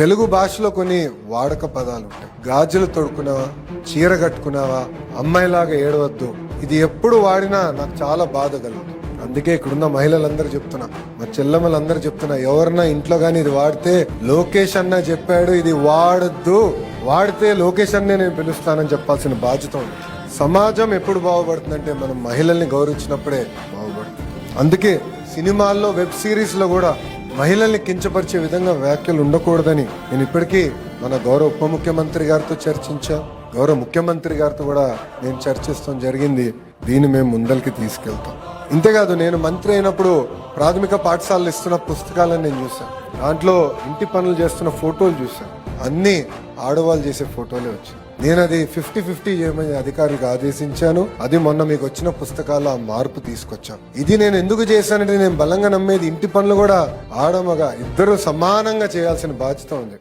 తెలుగు భాషలో కొన్ని వాడక పదాలు ఉంటాయి. గాజులు తొడుకున్నావా, చీర కట్టుకున్నావా, అమ్మాయిలాగా ఏడవద్దు. ఇది ఎప్పుడు వాడినా నాకు చాలా బాధ కలుగుతుంది. అందుకే ఇక్కడున్న మహిళలందరూ చెప్తున్నా, మా చెల్లెమ్మలందరూ చెప్తున్నా, ఎవరన్నా ఇంట్లో గానీ ఇది వాడితే లోకేష్ అన్న చెప్పాడు ఇది వాడద్దు, వాడితే లోకేష్ అన్నే నేను పిలుస్తానని చెప్పాల్సిన బాధ్యత ఉంది. సమాజం ఎప్పుడు బాగుపడుతుందంటే మనం మహిళల్ని గౌరవించినప్పుడే బాగుపడుతుంది. అందుకే సినిమాల్లో, వెబ్ సిరీస్ లో కూడా మహిళల్ని కించపరిచే విధంగా వ్యాఖ్యలు ఉండకూడదని నేను ఇప్పటికీ మన గౌరవ ఉప ముఖ్యమంత్రి గారితో చర్చించా, గౌరవ ముఖ్యమంత్రి గారితో కూడా నేను చర్చిస్తాం జరిగింది. దీన్ని మేము ముందరికి తీసుకెళ్తాం. ఇంతేకాదు, నేను మంత్రి అయినప్పుడు ప్రాథమిక పాఠశాలలు ఇస్తున్న పుస్తకాలను నేను చూశాను. దాంట్లో ఇంటి పనులు చేస్తున్న ఫోటోలు చూశాను. అన్ని ఆడవాళ్ళు చేసే ఫోటోలే వచ్చాయి. నేను అది 50-50 చేయమని అధికారులకు ఆదేశించాను. అది మొన్న మీకు వచ్చిన పుస్తకాల్లో ఆ మార్పు తీసుకొచ్చాను. ఇది నేను ఎందుకు చేశానంటే, నేను బలంగా నమ్మేది ఇంటి పనులు కూడా ఆడమగా ఇద్దరు సమానంగా చేయాల్సిన బాధ్యత ఉంది.